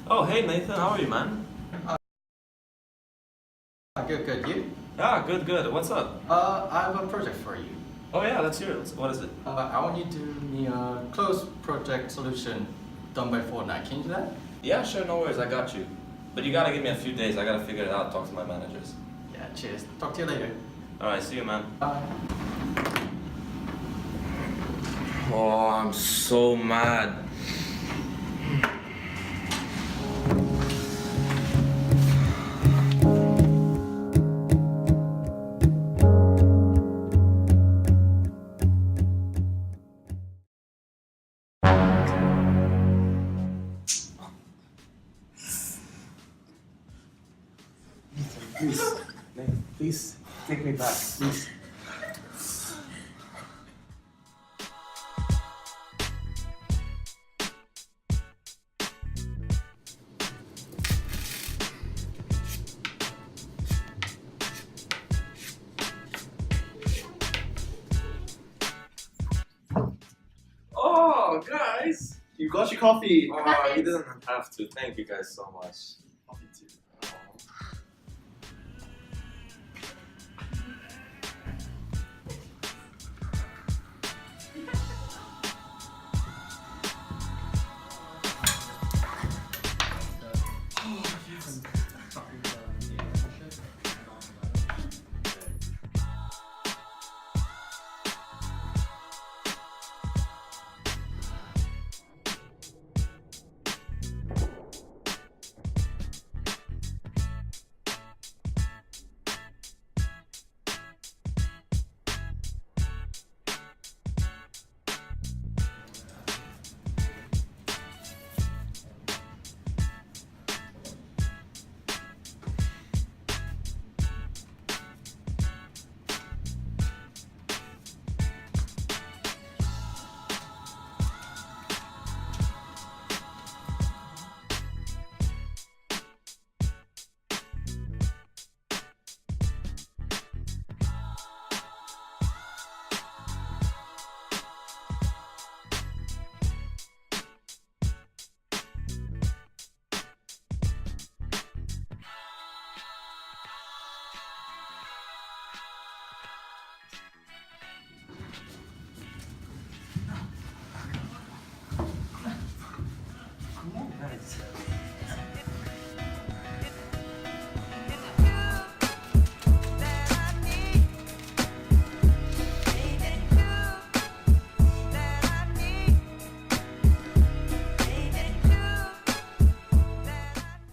Oh, hey Nathan, how are you, man? Good. You? Ah, good, good. What's up? I have a project for you. Oh yeah, let's hear it. What is it? I want you to do me a closed project solution done by Fortnite. Can you do that? Yeah, sure, no worries, I got you. But you gotta give me a few days. I gotta figure it out. Talk to my managers. Yeah. Cheers. Talk to you later. All right, see you, man. Bye. Oh, I'm so mad. Please, Nathan, please take me back, please. Oh, guys! You got your coffee. Oh, you didn't have to. Thank you guys so much. Coffee too.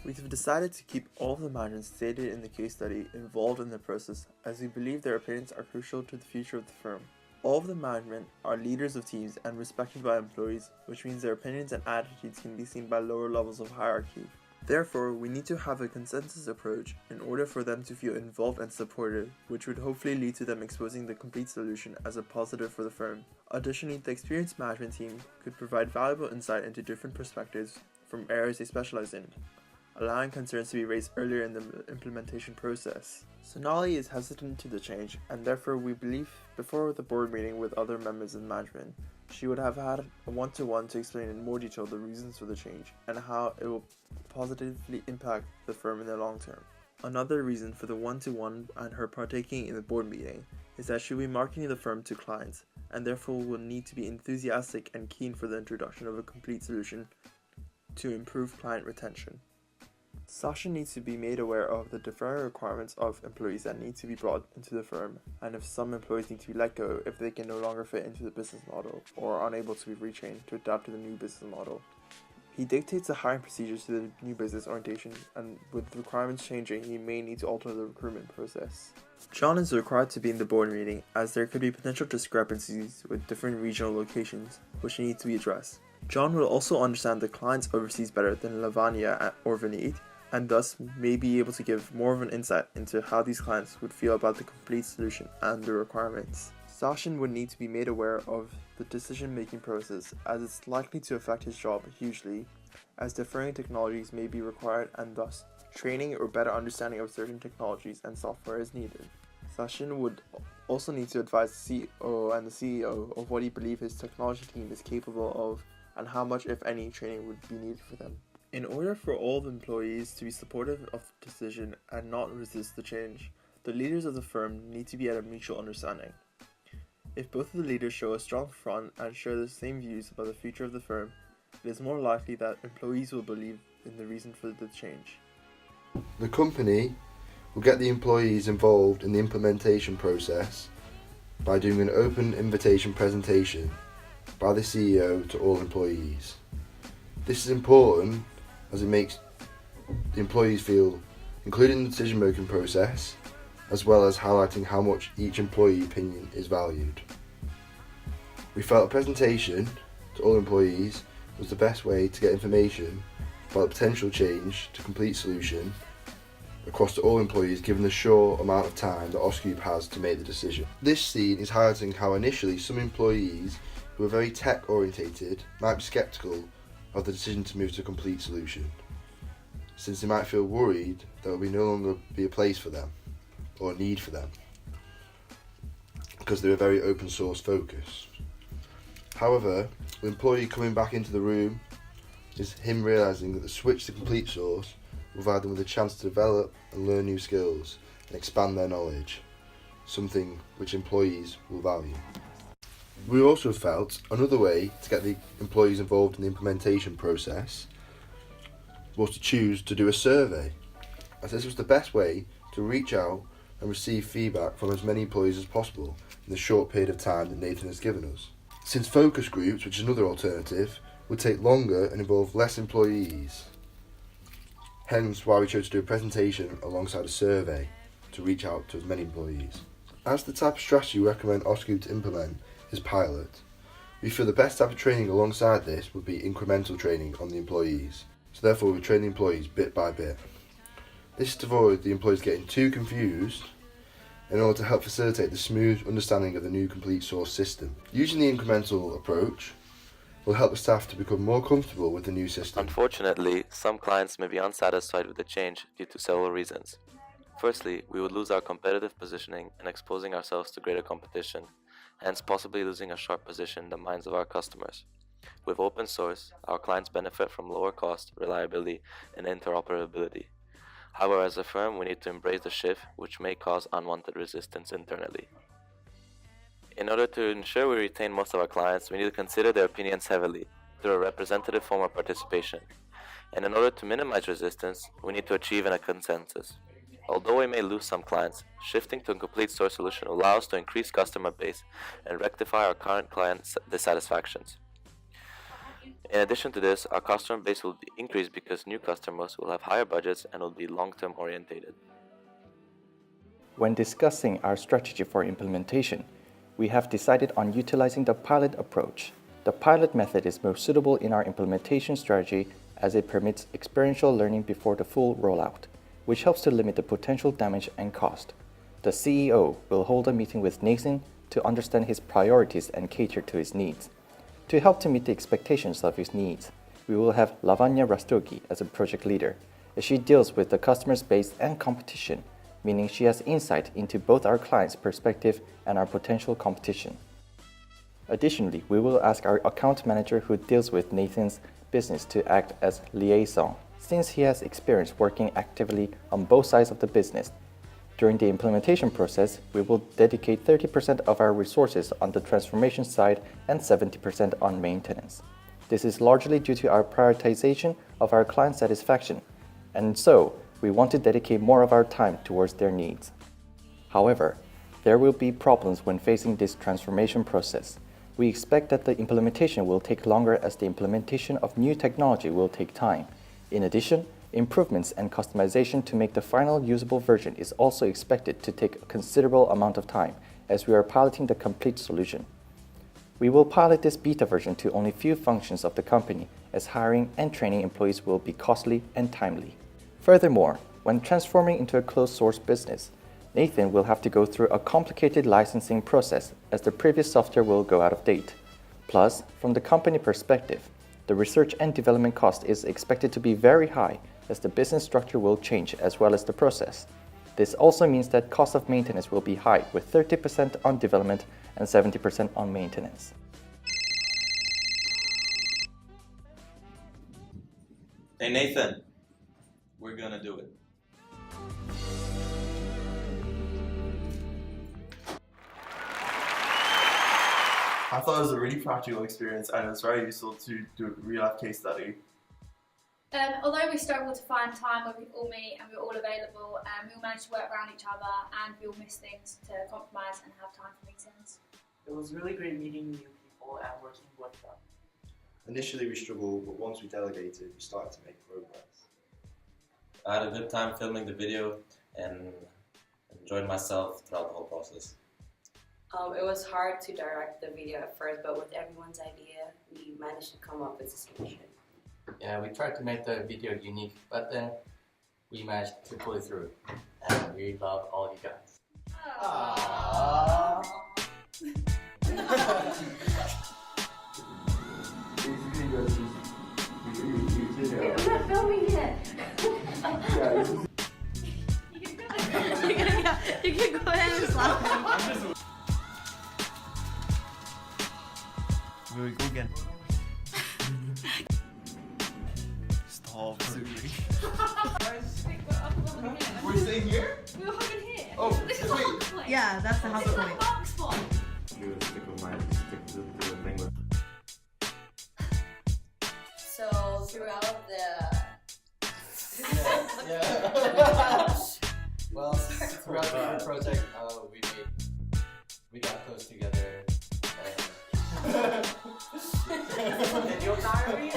We've decided to keep all of the managers stated in the case study involved in the process as we believe their opinions are crucial to the future of the firm. All of the management are leaders of teams and respected by employees, which means their opinions and attitudes can be seen by lower levels of hierarchy. Therefore, we need to have a consensus approach in order for them to feel involved and supported, which would hopefully lead to them exposing the complete solution as a positive for the firm. Additionally, the experienced management team could provide valuable insight into different perspectives from areas they specialize in, allowing concerns to be raised earlier in the implementation process. Sonali is hesitant to the change, and therefore we believe before the board meeting with other members of management, she would have had a one-to-one to explain in more detail the reasons for the change and how it will positively impact the firm in the long term. Another reason for the one-to-one and her partaking in the board meeting is that she will be marketing the firm to clients, and therefore will need to be enthusiastic and keen for the introduction of a complete solution to improve client retention. Sasha needs to be made aware of the differing requirements of employees that need to be brought into the firm, and if some employees need to be let go if they can no longer fit into the business model or are unable to be retrained to adapt to the new business model. He dictates the hiring procedures to the new business orientation, and with the requirements changing, he may need to alter the recruitment process. John is required to be in the board meeting as there could be potential discrepancies with different regional locations, which need to be addressed. John will also understand the clients overseas better than Lavanya or Vineet, and thus may be able to give more of an insight into how these clients would feel about the complete solution and the requirements. Sachin would need to be made aware of the decision-making process as it's likely to affect his job hugely, as differing technologies may be required and thus training or better understanding of certain technologies and software is needed. Sachin would also need to advise the COO and the CEO of what he believes his technology team is capable of and how much, if any, training would be needed for them. In order for all the employees to be supportive of the decision and not resist the change, the leaders of the firm need to be at a mutual understanding. If both of the leaders show a strong front and share the same views about the future of the firm, it is more likely that employees will believe in the reason for the change. The company will get the employees involved in the implementation process by doing an open invitation presentation by the CEO to all employees. This is important as it makes the employees feel included in the decision-making process, as well as highlighting how much each employee opinion is valued. We felt a presentation to all employees was the best way to get information about the potential change to complete solution across to all employees given the short amount of time that Oscube has to make the decision. This scene is highlighting how initially some employees who are very tech orientated might be sceptical of the decision to move to a complete solution, since they might feel worried there will no longer be a place for them or a need for them because they're very open source focused. However, the employee coming back into the room is him realising that the switch to complete source will provide them with a chance to develop and learn new skills and expand their knowledge, something which employees will value. We also felt another way to get the employees involved in the implementation process was to choose to do a survey, as this was the best way to reach out and receive feedback from as many employees as possible in the short period of time that Nathan has given us. Since focus groups, which is another alternative, would take longer and involve less employees, hence why we chose to do a presentation alongside a survey to reach out to as many employees. As the type of strategy we recommend Oscube to implement is pilot, we feel the best type of training alongside this would be incremental training on the employees, so therefore we train the employees bit by bit. This is to avoid the employees getting too confused in order to help facilitate the smooth understanding of the new complete source system. Using the incremental approach will help the staff to become more comfortable with the new system. Unfortunately, some clients may be unsatisfied with the change due to several reasons. Firstly, we would lose our competitive positioning and exposing ourselves to greater competition, hence possibly losing a sharp position in the minds of our customers. With open source, our clients benefit from lower cost, reliability, and interoperability. However, as a firm, we need to embrace the shift, which may cause unwanted resistance internally. In order to ensure we retain most of our clients, we need to consider their opinions heavily through a representative form of participation. And in order to minimize resistance, we need to achieve a consensus. Although we may lose some clients, shifting to a complete source solution will allow us to increase customer base and rectify our current client dissatisfactions. In addition to this, our customer base will increase because new customers will have higher budgets and will be long-term orientated. When discussing our strategy for implementation, we have decided on utilizing the pilot approach. The pilot method is most suitable in our implementation strategy as it permits experiential learning before the full rollout, which helps to limit the potential damage and cost. The CEO will hold a meeting with Nathan to understand his priorities and cater to his needs. To help to meet the expectations of his needs, we will have Lavanya Rastogi as a project leader, as she deals with the customer's base and competition, meaning she has insight into both our client's perspective and our potential competition. Additionally, we will ask our account manager who deals with Nathan's business to act as liaison, since he has experience working actively on both sides of the business. During the implementation process, we will dedicate 30% of our resources on the transformation side and 70% on maintenance. This is largely due to our prioritization of our client satisfaction, and so we want to dedicate more of our time towards their needs. However, there will be problems when facing this transformation process. We expect that the implementation will take longer as the implementation of new technology will take time. In addition, improvements and customization to make the final usable version is also expected to take a considerable amount of time as we are piloting the complete solution. We will pilot this beta version to only few functions of the company, as hiring and training employees will be costly and timely. Furthermore, when transforming into a closed source business, Nathan will have to go through a complicated licensing process as the previous software will go out of date. Plus, from the company perspective, the research and development cost is expected to be very high as the business structure will change as well as the process. This also means that cost of maintenance will be high, with 30% on development and 70% on maintenance. Hey Nathan, we're gonna do it. I thought it was a really practical experience and it was very useful to do a real life case study. Although we struggled to find time where we all meet and we were all available, we all managed to work around each other and we all missed things to compromise and have time for meetings. It was really great meeting new people and working with them. Initially we struggled, but once we delegated, we started to make progress. I had a good time filming the video and enjoyed myself throughout the whole process. It was hard to direct the video at first, but with everyone's idea, we managed to come up with a solution. Yeah, we tried to make the video unique, but then we managed to pull it through. And we love all you guys. I'm not filming yet. You can go ahead and slap me. Will we go again? Stop. We're staying here? We were hugging here. Oh, this is the hug place. Yeah, that's the hug This is point. the hug spot. So throughout the Well, throughout the whole project, we got close together. In your diary?